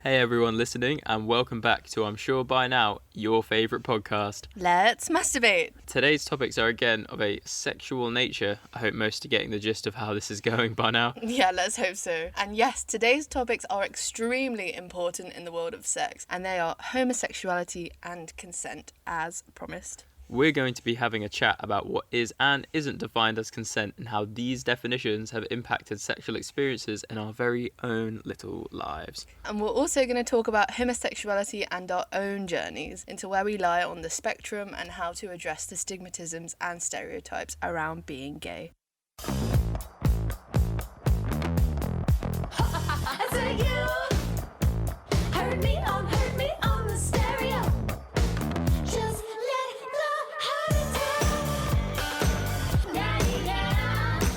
Hey everyone listening, and welcome back to, I'm sure by now, your favourite podcast. Let's masturbate! Today's topics are again of a sexual nature. I hope most are getting the gist of how this is going by now. Yeah, let's hope so. And yes, today's topics are extremely important in the world of sex, and they are homosexuality and consent, as promised. We're going to be having a chat about what is and isn't defined as consent and how these definitions have impacted sexual experiences in our very own little lives. And we're also going to talk about homosexuality and our own journeys into where we lie on the spectrum and how to address the stigmatisms and stereotypes around being gay.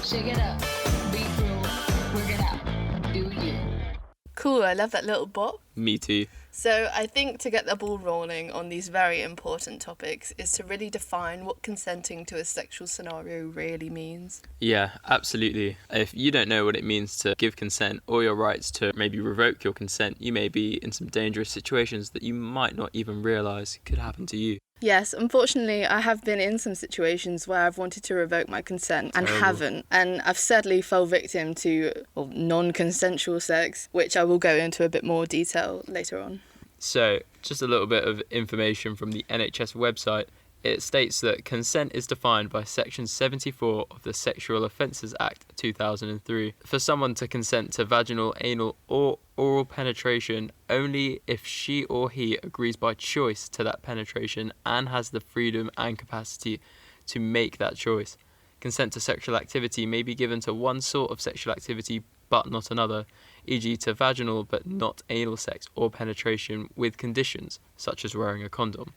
Shake it up, be cool, work it out, do you. Cool, I love that little bop. Me too. So I think to get the ball rolling on these very important topics is to really define what consenting to a sexual scenario really means. Yeah, absolutely. If you don't know what it means to give consent or your rights to maybe revoke your consent, you may be in some dangerous situations that you might not even realise could happen to you. Yes, unfortunately, I have been in some situations where I've wanted to revoke my consent and haven't. And I've sadly fell victim to non-consensual sex, which I will go into a bit more detail later on. So, just a little bit of information from the NHS website. It states that consent is defined by Section 74 of the Sexual Offences Act 2003 for someone to consent to vaginal, anal or oral penetration only if she or he agrees by choice to that penetration and has the freedom and capacity to make that choice. Consent to sexual activity may be given to one sort of sexual activity but not another, e.g. to vaginal but not anal sex or penetration with conditions such as wearing a condom.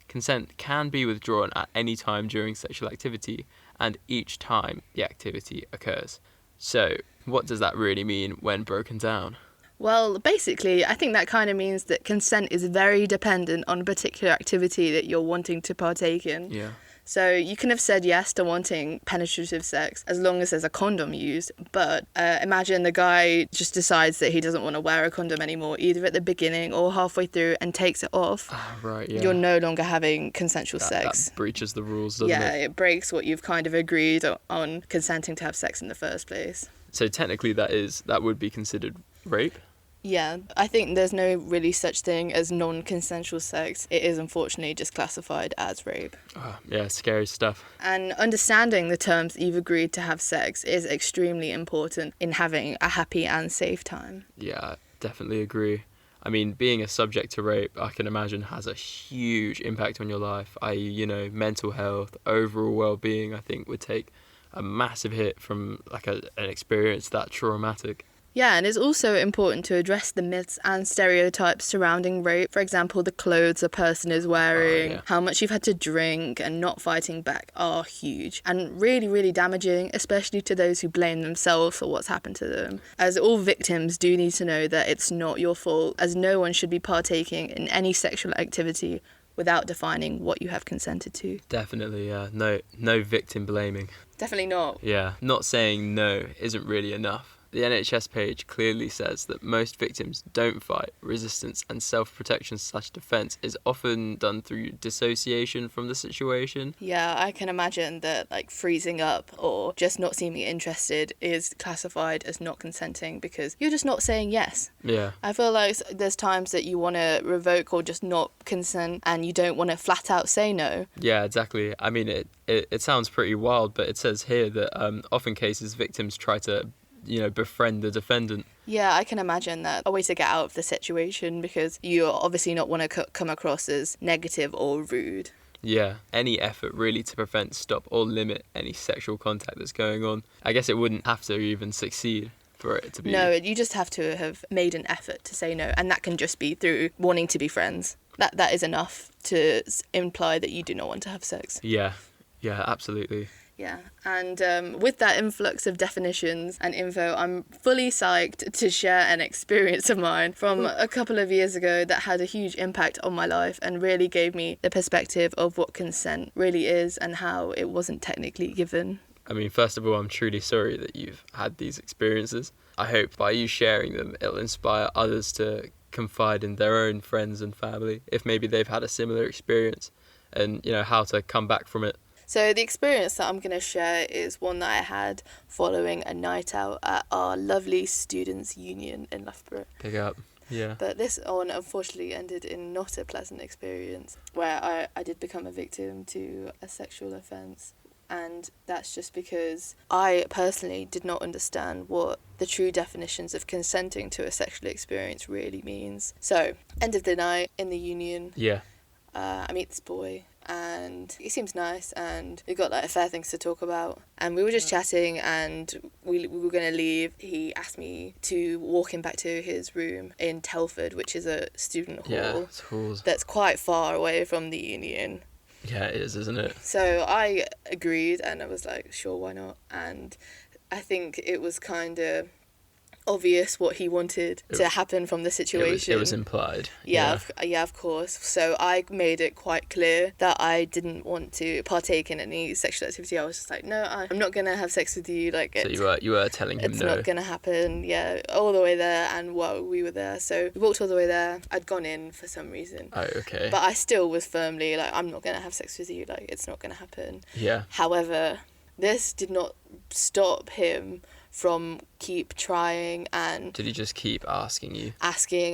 Consent can be withdrawn at any time during sexual activity and each time the activity occurs. So, what does that really mean when broken down? Well, basically, I think that kind of means that consent is very dependent on a particular activity that you're wanting to partake in. Yeah. So you can have said yes to wanting penetrative sex as long as there's a condom used, but imagine the guy just decides that he doesn't want to wear a condom anymore, either at the beginning or halfway through, and takes it off. Right, yeah. You're no longer having consensual sex. That breaches the rules, doesn't Yeah, it? it breaks what you've kind of agreed on consenting to have sex in the first place. So technically that would be considered rape? Yeah, I think there's no really such thing as non-consensual sex. It is unfortunately just classified as rape. Oh, yeah, scary stuff. And understanding the terms that you've agreed to have sex is extremely important in having a happy and safe time. Yeah, I definitely agree. I mean, being a subject to rape, I can imagine, has a huge impact on your life, i.e., mental health, overall well-being, I think would take a massive hit from an experience that traumatic. Yeah, and it's also important to address the myths and stereotypes surrounding rape. For example, the clothes a person is wearing, how much you've had to drink, and not fighting back are huge and really, really damaging, especially to those who blame themselves for what's happened to them. As all victims do need to know that it's not your fault, as no one should be partaking in any sexual activity without defining what you have consented to. Definitely, yeah. No victim blaming. Definitely not. Yeah, not saying no isn't really enough. The NHS page clearly says that most victims don't fight. Resistance and self-protection/defence is often done through dissociation from the situation. Yeah, I can imagine that freezing up or just not seeming interested is classified as not consenting because you're just not saying yes. Yeah. I feel like there's times that you want to revoke or just not consent and you don't want to flat out say no. Yeah, exactly. I mean, it sounds pretty wild, but it says here that often cases victims try to befriend the defendant. Yeah, I can imagine that. A way to get out of the situation because you obviously not want to come across as negative or rude. Yeah, any effort really to prevent, stop or limit any sexual contact that's going on. I guess it wouldn't have to even succeed for it to be... No, you just have to have made an effort to say no, and that can just be through wanting to be friends. That is enough to imply that you do not want to have sex. Yeah, absolutely. Yeah, and with that influx of definitions and info, I'm fully psyched to share an experience of mine from a couple of years ago that had a huge impact on my life and really gave me the perspective of what consent really is and how it wasn't technically given. I mean, first of all, I'm truly sorry that you've had these experiences. I hope by you sharing them, it'll inspire others to confide in their own friends and family if maybe they've had a similar experience, and how to come back from it. So the experience that I'm going to share is one that I had following a night out at our lovely students' union in Loughborough. Pick up. Yeah. But this one unfortunately ended in not a pleasant experience, where I did become a victim to a sexual offence. And that's just because I personally did not understand what the true definitions of consenting to a sexual experience really means. So, end of the night in the union. Yeah. I meet this boy, and he seems nice, and we got like a fair things to talk about, and we were just chatting, and we were going to leave. He asked me to walk him back to his room in Telford, which is a student hall that's quite far away from the union. Yeah, it is, isn't it? So I agreed, and I was like, sure, why not? And I think it was kind of obvious what he wanted to happen from the situation. It was implied. Yeah, of course. So I made it quite clear that I didn't want to partake in any sexual activity. I was just like, no, I'm not going to have sex with you. Like, so you were telling him it's no. not going to happen. Yeah, all the way there, and while we were there. So we walked all the way there. I'd gone in for some reason. Oh, okay. But I still was firmly like, I'm not going to have sex with you. Like, it's not going to happen. Yeah. However, this did not stop him from keep trying, and did he just keep asking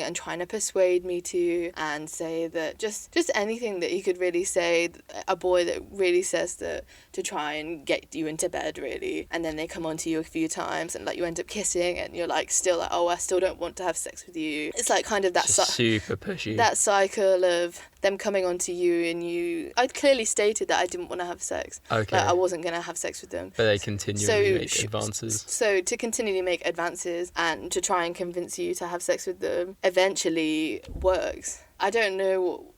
and trying to persuade me to, and say that just anything that he could really say, a boy that really says that, to try and get you into bed, really. And then they come on to you a few times, and like you end up kissing, and you're like still like, oh, I still don't want to have sex with you. It's like kind of that super pushy, that cycle of them coming on to you, and I'd clearly stated that I didn't want to have sex. Okay. Like, I wasn't going to have sex with them. But they continually make advances. So to continually make advances and to try and convince you to have sex with them eventually works. I don't know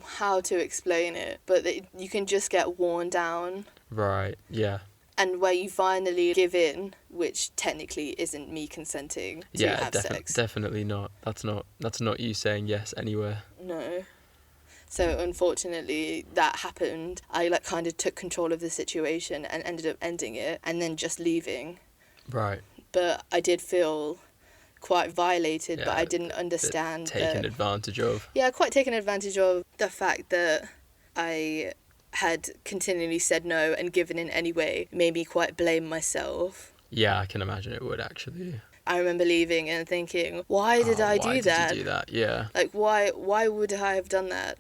how to explain it, but you can just get worn down. Right, yeah. And where you finally give in, which technically isn't me consenting to have sex. Definitely not. That's not you saying yes anywhere. No. So unfortunately that happened. I like kind of took control of the situation and ended up ending it and then just leaving. Right. But I did feel quite violated, but I didn't understand taken advantage of. Yeah, quite taken advantage of the fact that I had continually said no and given in anyway made me quite blame myself. Yeah, I can imagine it would actually. I remember leaving and thinking, why did I do that? Why did you do that? Yeah. Like, why would I have done that?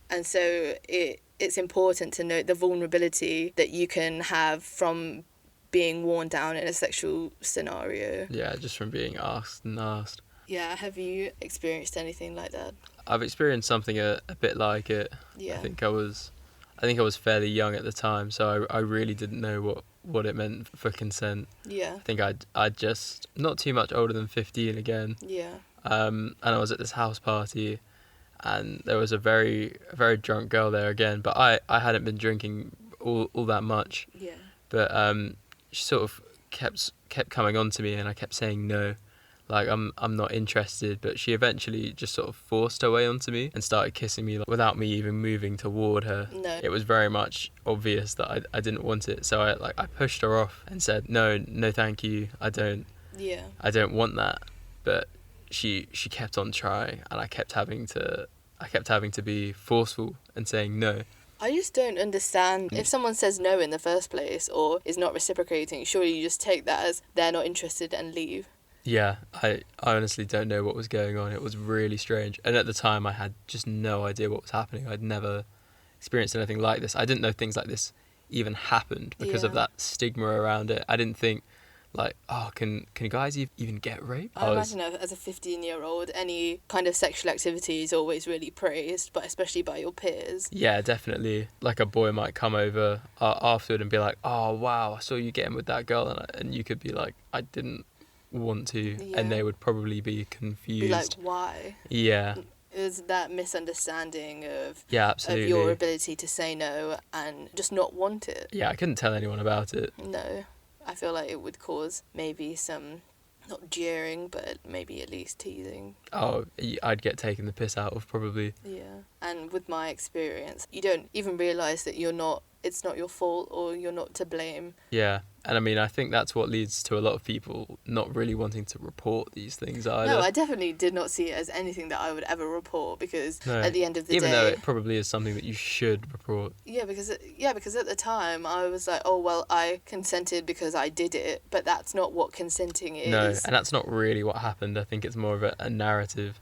And so it's important to note the vulnerability that you can have from being worn down in a sexual scenario. Yeah, just from being asked and asked. Yeah, have you experienced anything like that? I've experienced something a bit like it. Yeah. I think I was fairly young at the time, so I really didn't know what it meant for consent. Yeah. I think I'd just not too much older than 15 again. Yeah. And I was at this house party, and there was a very drunk girl there again, but I hadn't been drinking all that much. Yeah. But she sort of kept coming on to me, and I kept saying no, like I'm not interested. But she eventually just sort of forced her way onto me and started kissing me, like, without me even moving toward her. No. It was very much obvious that I didn't want it, so I pushed her off and said no thank you, I don't want that. But she kept on trying, and I kept having to be forceful and saying no. I just don't understand. If someone says no in the first place or is not reciprocating, surely you just take that as they're not interested and leave. Yeah, I honestly don't know what was going on. It was really strange. And at the time, I had just no idea what was happening. I'd never experienced anything like this. I didn't know things like this even happened because of that stigma around it. I didn't think, like, oh, can guys even get raped? I imagine as a 15-year-old, any kind of sexual activity is always really praised, but especially by your peers. Yeah, definitely. Like, a boy might come over afterward and be like, oh, wow, I saw you getting with that girl. And you could be like, I didn't want to. Yeah. And they would probably be confused. Be like, why? Yeah. Is that misunderstanding of absolutely. Of your ability to say no and just not want it? Yeah, I couldn't tell anyone about it. No. I feel like it would cause maybe some, not jeering, but maybe at least teasing. Oh, I'd get taken the piss out of, probably. Yeah. And with my experience, you don't even realise that it's not your fault or you're not to blame. Yeah. And I mean, I think that's what leads to a lot of people not really wanting to report these things either. No, I definitely did not see it as anything that I would ever report, because at the end of the even day... though it probably is something that you should report. Yeah, because at the time I was like, oh, well, I consented because I did it, but that's not what consenting is. No, and that's not really what happened. I think it's more of a narrative.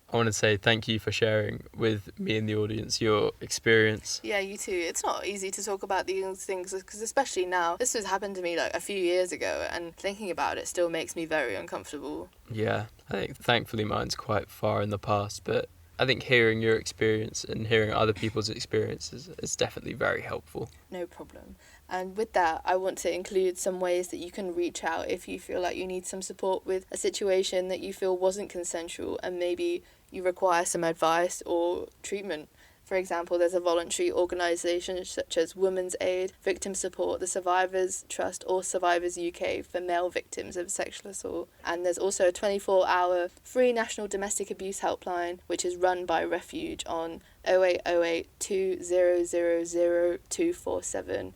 I want to say thank you for sharing with me and the audience your experience. Yeah, you too. It's not easy to talk about these things, because especially now, this has happened to me like a few years ago, and thinking about it still makes me very uncomfortable. Yeah, I think thankfully mine's quite far in the past, but I think hearing your experience and hearing other people's experiences is definitely very helpful. No problem. And with that, I want to include some ways that you can reach out if you feel like you need some support with a situation that you feel wasn't consensual and maybe you require some advice or treatment. For example, there's a voluntary organisation such as Women's Aid, Victim Support, the Survivors Trust or Survivors UK for male victims of sexual assault. And there's also a 24-hour free national domestic abuse helpline, which is run by Refuge on 0808 2000 247.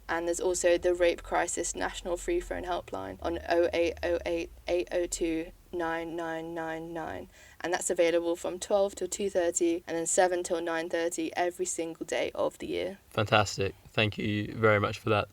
And there's also the Rape Crisis National Free Phone Helpline on 0808 802 9999. And that's available from 12 till 2:30 and then 7 till 9:30 every single day of the year. Fantastic. Thank you very much for that.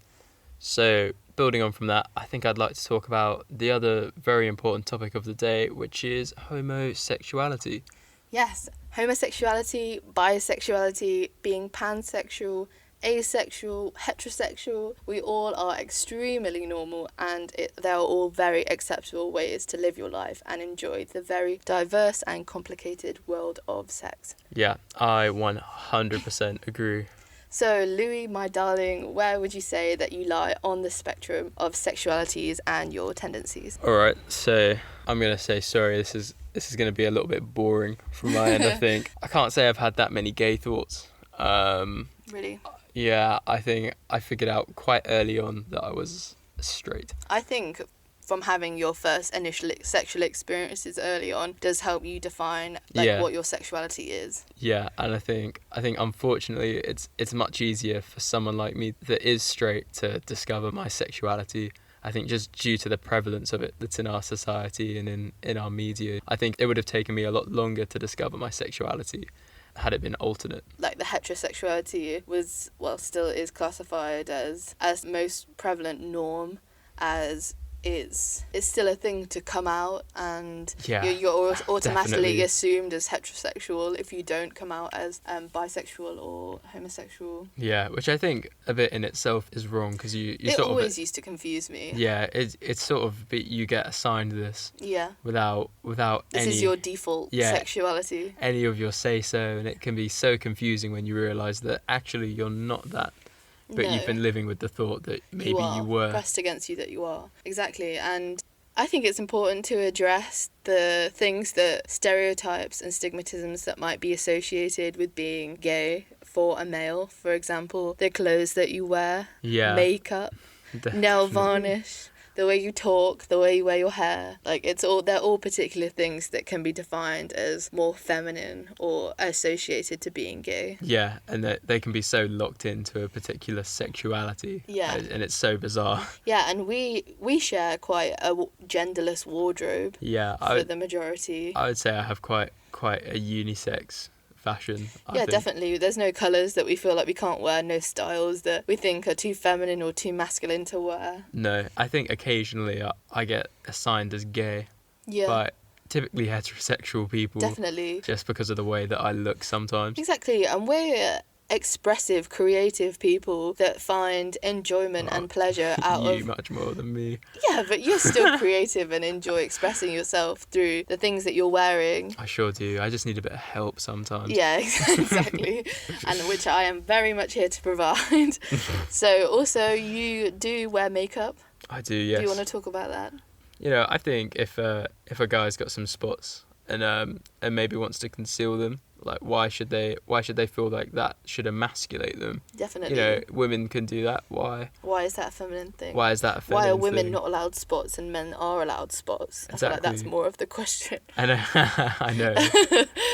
So, building on from that, I think I'd like to talk about the other very important topic of the day, which is homosexuality. Yes, homosexuality, bisexuality, being pansexual, asexual, heterosexual, we all are extremely normal, and they are all very acceptable ways to live your life and enjoy the very diverse and complicated world of sex. Yeah, I 100% agree. So, Louis, my darling, where would you say that you lie on the spectrum of sexualities and your tendencies? All right, so I'm going to say sorry, this is going to be a little bit boring from my end, I think. I can't say I've had that many gay thoughts. Really? Yeah, I think I figured out quite early on that I was straight. I think from having your first initial sexual experiences early on does help you define what your sexuality is. Yeah, and I think unfortunately it's much easier for someone like me that is straight to discover my sexuality. I think just due to the prevalence of it that's in our society and in our media, I think it would have taken me a lot longer to discover my sexuality had it been alternate. Like the heterosexuality was, well, still is classified as most prevalent norm, as it's still a thing to come out, and you're automatically definitely assumed as heterosexual if you don't come out as bisexual or homosexual. Yeah, which I think a bit in itself is wrong, because you it sort always of... used to confuse me. Yeah, it's sort of, you get assigned this without this any... is your default sexuality. Any of your say-so, and it can be so confusing when you realise that actually you're not that. But you've been living with the thought that maybe you were. Pressed against you that you are. Exactly. And I think it's important to address the things that stereotypes and stigmatisms that might be associated with being gay for a male. For example, the clothes that you wear, makeup, nail varnish, the way you talk, the way you wear your hair. They're all particular things that can be defined as more feminine or associated to being gay. Yeah, and they can be so locked into a particular sexuality. Yeah. And it's so bizarre. Yeah, and we share quite a genderless wardrobe. Yeah. For the majority. I would say I have quite a unisex fashion. I think. Definitely. There's no colours that we feel like we can't wear, no styles that we think are too feminine or too masculine to wear. No, I think occasionally I get assigned as gay by typically heterosexual people. Definitely. Just because of the way that I look sometimes. Exactly, and we're expressive, creative people that find enjoyment and pleasure out of... You much more than me. Yeah, but you're still creative and enjoy expressing yourself through the things that you're wearing. I sure do. I just need a bit of help sometimes. Yeah, exactly. And which I am very much here to provide. So also, you do wear makeup. I do, yes. Do you want to talk about that? You know, I think if a guy's got some spots and maybe wants to conceal them, like why should they feel like that should emasculate them? Definitely. You know, women can do that. Why is that a feminine thing? Why is that a feminine thing? Why are women not allowed spots and men are allowed spots? Exactly. I feel like that's more of the question. I know.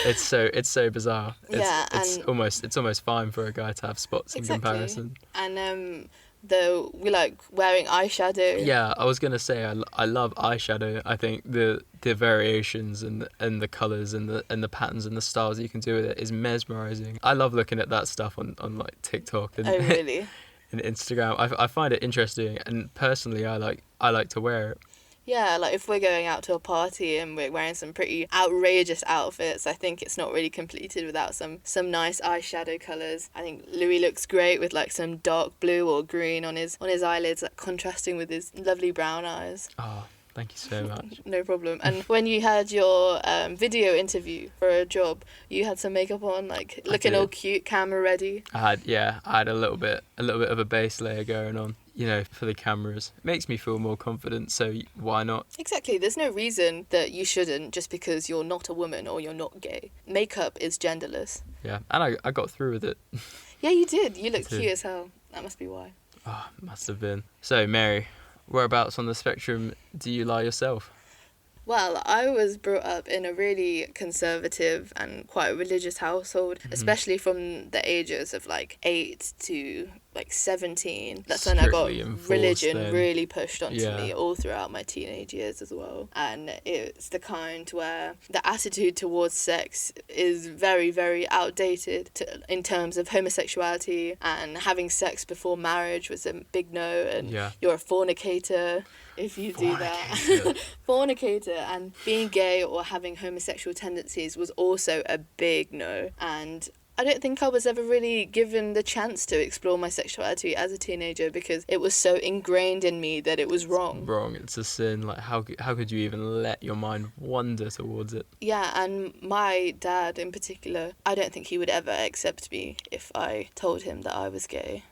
It's so bizarre. It's and almost fine for a guy to have spots in comparison. And though we like wearing eyeshadow. Yeah, I was gonna say I love eyeshadow. I think the variations and the colours and the patterns and the styles that you can do with it is mesmerising. I love looking at that stuff on like TikTok and Oh really? and Instagram. I find it interesting, and personally I like to wear it. Yeah, like if we're going out to a party and we're wearing some pretty outrageous outfits, I think it's not really completed without some nice eyeshadow colours. I think Louis looks great with like some dark blue or green on his eyelids, like contrasting with his lovely brown eyes. Oh, thank you so much. No problem. And when you had your video interview for a job, you had some makeup on, like looking all cute, camera ready. I had a little bit of a base layer going on, you know, for the cameras. It makes me feel more confident, so why not? Exactly. There's no reason that you shouldn't just because you're not a woman or you're not gay. Makeup is genderless. Yeah, and I got through with it. Yeah, you did. You look cute as hell. That must be why. Oh, must have been. So, Mary, whereabouts on the spectrum do you lie yourself? Well, I was brought up in a really conservative and quite religious household, especially from the ages of like 8 to like 17. That's when I got religion really pushed onto me all throughout my teenage years as well. And it's the kind where the attitude towards sex is very, very outdated in terms of homosexuality, and having sex before marriage was a big no, and you're a fornicator if you do that. Fornicator. And being gay or having homosexual tendencies was also a big no. And I don't think I was ever really given the chance to explore my sexuality as a teenager because it was so ingrained in me that it was wrong. It's a sin. Like, how could you even let your mind wander towards it? Yeah, and my dad in particular, I don't think he would ever accept me if I told him that I was gay.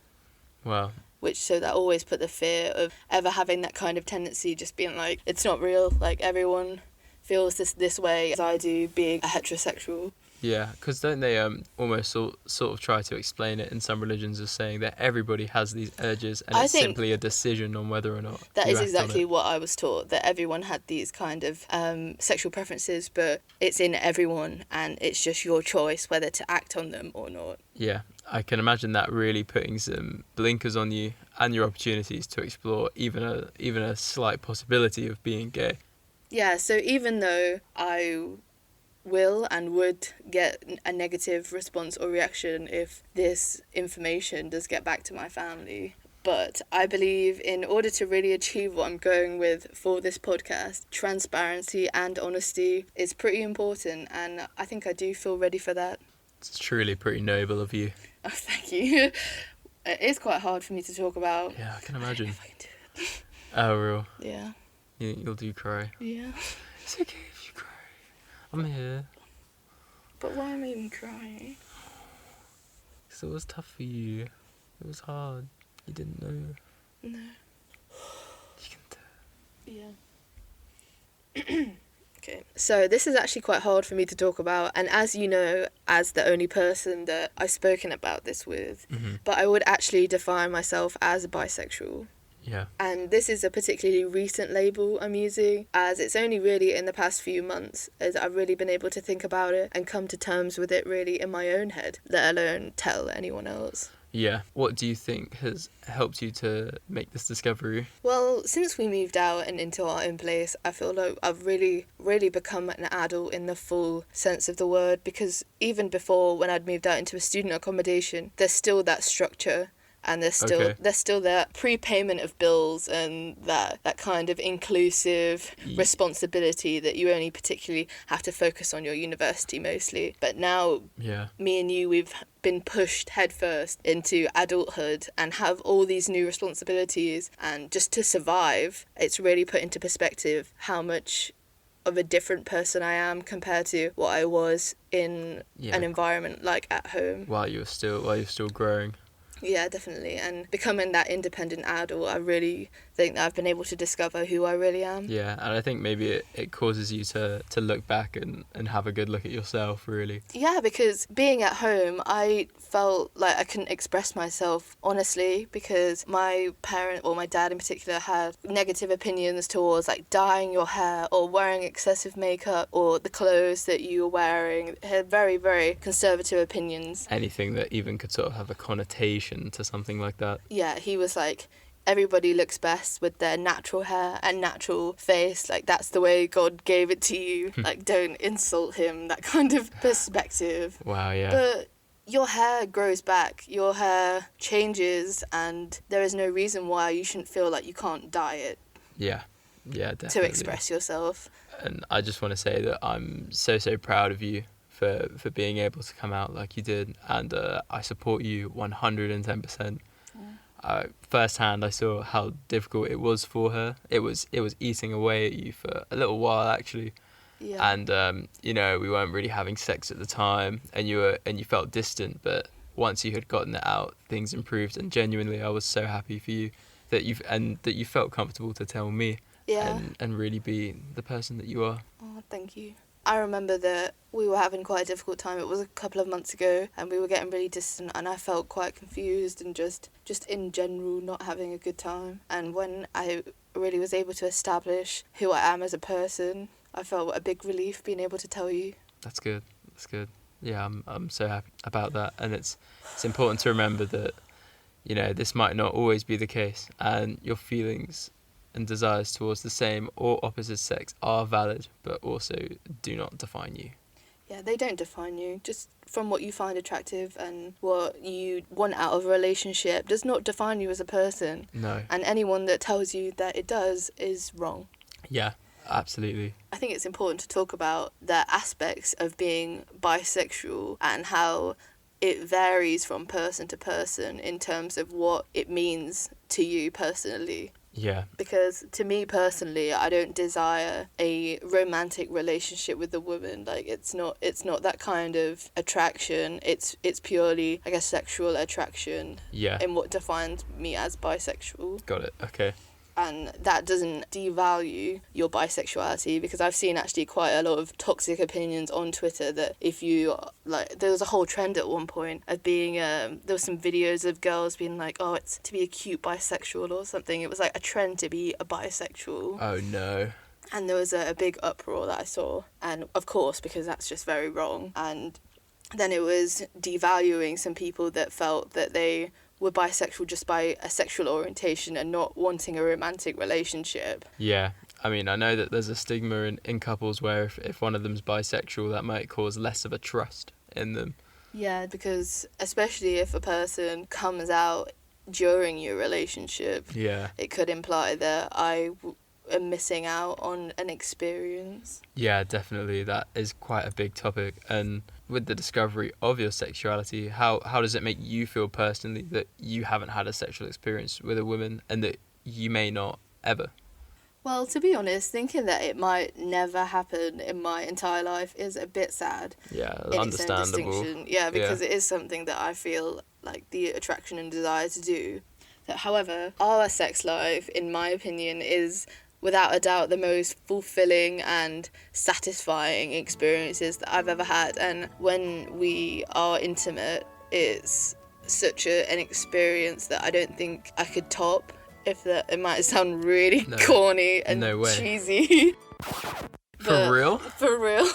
Wow. So that always put the fear of ever having that kind of tendency, just being like, it's not real, like everyone feels this way as I do being a heterosexual. Yeah, because don't they almost sort of try to explain it in some religions as saying that everybody has these urges and it's simply a decision on whether or not that is exactly what I was taught, that everyone had these kind of sexual preferences, but it's in everyone and it's just your choice whether to act on them or not. Yeah, I can imagine that really putting some blinkers on you and your opportunities to explore even a slight possibility of being gay. Yeah, so even though I will and would get a negative response or reaction if this information does get back to my family, but I believe in order to really achieve what I'm going with for this podcast, transparency and honesty is pretty important, and I think I do feel ready for that. It's truly pretty noble of you. Oh, thank you. It is quite hard for me to talk about. Yeah, I can imagine. I don't know if I can do it. Oh, real? Yeah. You'll do cry. Yeah. It's okay if you cry. I'm here. But why am I even crying? Because it was tough for you. It was hard. You didn't know. No. You can tell. Yeah. Okay, so this is actually quite hard for me to talk about, and as you know, as the only person that I've spoken about this with, but I would actually define myself as bisexual. Yeah. And this is a particularly recent label I'm using, as it's only really in the past few months as I've really been able to think about it and come to terms with it really in my own head, let alone tell anyone else. Yeah. What do you think has helped you to make this discovery? Well, since we moved out and into our own place, I feel like I've really, really become an adult in the full sense of the word, because even before, when I'd moved out into a student accommodation, there's still that structure. And there's still that prepayment of bills and that kind of inclusive responsibility that you only particularly have to focus on your university mostly. But now, me and you, we've been pushed headfirst into adulthood and have all these new responsibilities. And just to survive, it's really put into perspective how much of a different person I am compared to what I was in an environment like at home. While you're still growing. Yeah, definitely. And becoming that independent adult, the think that I've been able to discover who I really am. Yeah, and I think maybe it causes you to look back and have a good look at yourself, really. Yeah, because being at home, I felt like I couldn't express myself honestly, because my parent, or my dad in particular, had negative opinions towards like dyeing your hair or wearing excessive makeup or the clothes that you were wearing. He had very, very conservative opinions. Anything that even could sort of have a connotation to something like that. Yeah, he was like, everybody looks best with their natural hair and natural face. Like, that's the way God gave it to you. Like, don't insult him. That kind of perspective. Wow, yeah. But your hair grows back. Your hair changes, and there is no reason why you shouldn't feel like you can't dye it. Yeah, definitely. To express yourself. And I just want to say that I'm so proud of you for being able to come out like you did, and I support you 110%. Firsthand, I saw how difficult it was for her. It was eating away at you for a little while, actually. Yeah. And you know, we weren't really having sex at the time, and you felt distant. But once you had gotten it out, things improved. And genuinely, I was so happy for you that you felt comfortable to tell me. Yeah. And really be the person that you are. Oh, thank you. I remember that we were having quite a difficult time. It was a couple of months ago, and we were getting really distant, and I felt quite confused and just in general not having a good time. And when I really was able to establish who I am as a person, I felt a big relief being able to tell you. That's good. Yeah, I'm so happy about that. And it's important to remember that, you know, this might not always be the case, and your feelings and desires towards the same or opposite sex are valid, but also do not define you. Yeah, they don't define you. Just from what you find attractive and what you want out of a relationship does not define you as a person. No. And anyone that tells you that it does is wrong. Yeah, absolutely. I think it's important to talk about the aspects of being bisexual and how it varies from person to person in terms of what it means to you personally. Yeah. Because to me personally, I don't desire a romantic relationship with a woman. Like, it's not that kind of attraction. It's purely like a sexual attraction. Yeah. In what defines me as bisexual. Got it. Okay. And that doesn't devalue your bisexuality, because I've seen actually quite a lot of toxic opinions on Twitter that if you, like, there was a whole trend at one point of being, there was some videos of girls being like, oh, it's to be a cute bisexual or something. It was like a trend to be a bisexual. Oh, no. And there was a big uproar that I saw. And of course, because that's just very wrong. And then it was devaluing some people that felt that they were bisexual just by a sexual orientation and not wanting a romantic relationship. Yeah. I mean, I know that there's a stigma in couples where if one of them's bisexual, that might cause less of a trust in them. Yeah, because especially if a person comes out during your relationship, Yeah. it could imply that I am missing out on an experience. Yeah, definitely. That is quite a big topic. And with the discovery of your sexuality, how does it make you feel personally that you haven't had a sexual experience with a woman and that you may not ever? Well, to be honest, thinking that it might never happen in my entire life is a bit sad. Yeah, in understandable. its own distinction. Yeah, because it is something that I feel like the attraction and desire to do. However, our sex life, in my opinion, is without a doubt the most fulfilling and satisfying experiences that I've ever had. And when we are intimate, it's such an experience that I don't think I could top. It might sound really corny and cheesy. For real? For real.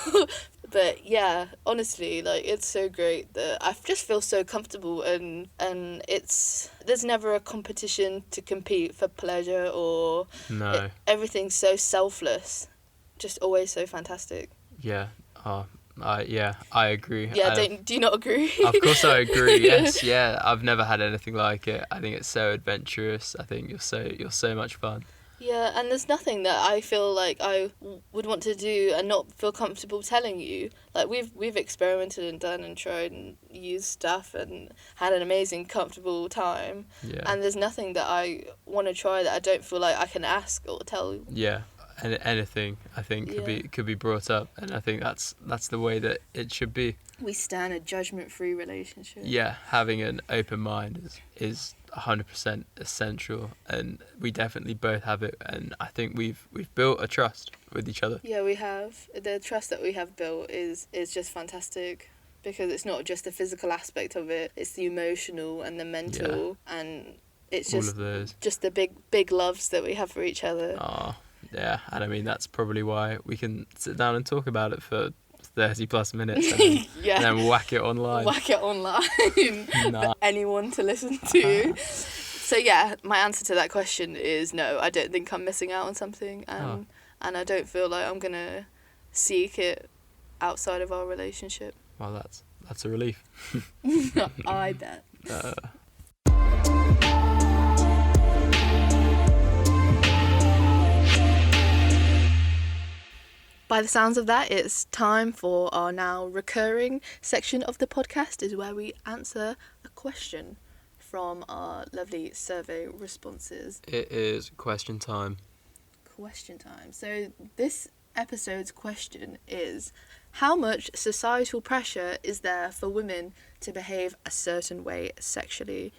But yeah, honestly, like, it's so great that I just feel so comfortable, and there's never a competition to compete for pleasure or everything's so selfless, just always so fantastic. Yeah. I agree. Yeah, do you not agree? Of course I agree. Yes, yeah. I've never had anything like it. I think it's so adventurous. I think you're so much fun. Yeah, and there's nothing that I feel like I would want to do and not feel comfortable telling you. Like, we've experimented and done and tried and used stuff and had an amazing, comfortable time. Yeah. And there's nothing that I want to try that I don't feel like I can ask or tell. Yeah, and anything I think could be brought up, and I think that's the way that it should be. We stand a judgment-free relationship. Yeah, having an open mind is 100% essential, and we definitely both have it, and I think we've built a trust with each other. Yeah, we have. The trust that we have built is just fantastic, because it's not just the physical aspect of it, it's the emotional and the mental, and it's All just of those. just the big loves that we have for each other. Yeah, and I mean that's probably why we can sit down and talk about it for 30 plus minutes and then, and then whack it online. Whack it online Nah. for anyone to listen to. So yeah, my answer to that question is no. I don't think I'm missing out on something, and I don't feel like I'm gonna seek it outside of our relationship. Well, that's a relief. I bet. By the sounds of that, it's time for our now recurring section of the podcast, is where we answer a question from our lovely survey responses. It is question time. Question time. So this episode's question is, how much societal pressure is there for women to behave a certain way sexually?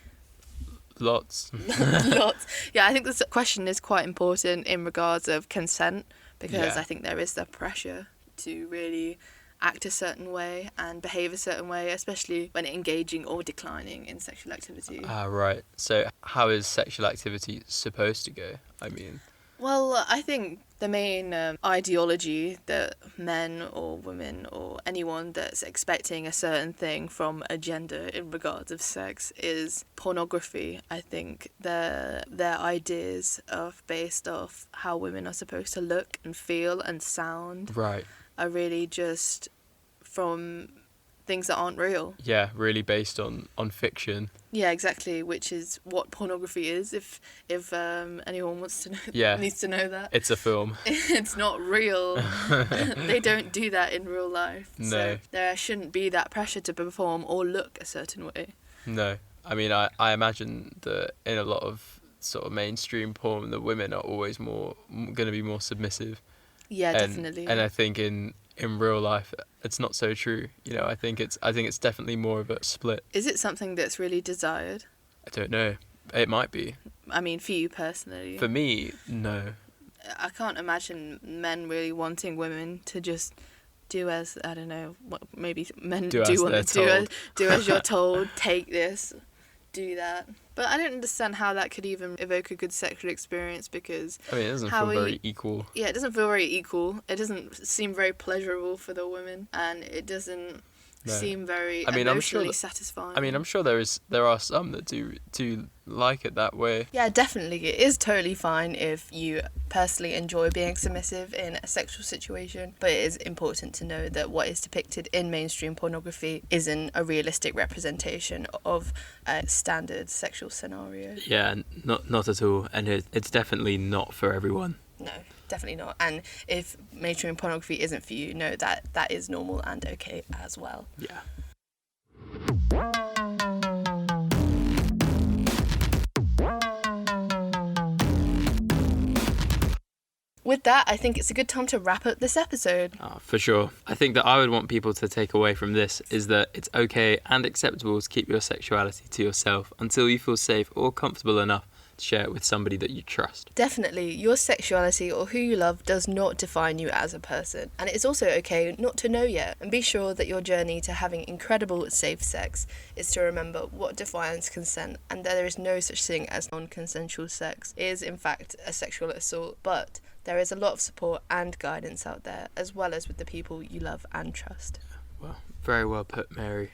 Lots. Lots. Yeah, I think this question is quite important in regards of consent, because I think there is the pressure to really act a certain way and behave a certain way, especially when engaging or declining in sexual activity. Right. So how is sexual activity supposed to go? I mean... Well, I think the main ideology that men or women or anyone that's expecting a certain thing from a gender in regards of sex is pornography. I think their ideas of based off how women are supposed to look and feel and sound are really just from things that aren't real. Yeah, really based on fiction. Yeah, exactly, which is what pornography is, if anyone wants to know, needs to know that. It's a film. It's not real. They don't do that in real life. No. So there shouldn't be that pressure to perform or look a certain way. No. I mean, I imagine that in a lot of sort of mainstream porn, the women are always going to be more submissive. Yeah, definitely. And I think in real life, it's not so true. You know, I think it's definitely more of a split. Is it something that's really desired? I don't know. It might be. I mean, for you personally. For me, no. I can't imagine men really wanting women to just do as, I don't know, maybe men do as you're told, take this, do that. But I don't understand how that could even evoke a good sexual experience, because... I mean, it doesn't feel very equal. Yeah, it doesn't feel very equal. It doesn't seem very pleasurable for the women, and it doesn't seem very emotionally satisfying. I mean, I'm sure there are some that do like it that way. Yeah, definitely. It is totally fine if you personally enjoy being submissive in a sexual situation, but it is important to know that what is depicted in mainstream pornography isn't a realistic representation of a standard sexual scenario. Yeah, not at all, and it's definitely not for everyone. No, definitely not. And if mainstream pornography isn't for you, know that is normal and okay as well. Yeah. With that, I think it's a good time to wrap up this episode. For sure. I think that I would want people to take away from this is that it's okay and acceptable to keep your sexuality to yourself until you feel safe or comfortable enough to share it with somebody that you trust. Definitely, your sexuality or who you love does not define you as a person, and it's also okay not to know yet, and be sure that your journey to having incredible safe sex is to remember what defines consent, and that there is no such thing as non-consensual sex. It is in fact a sexual assault, but there is a lot of support and guidance out there, as well as with the people you love and trust. Well, very well put, Mary.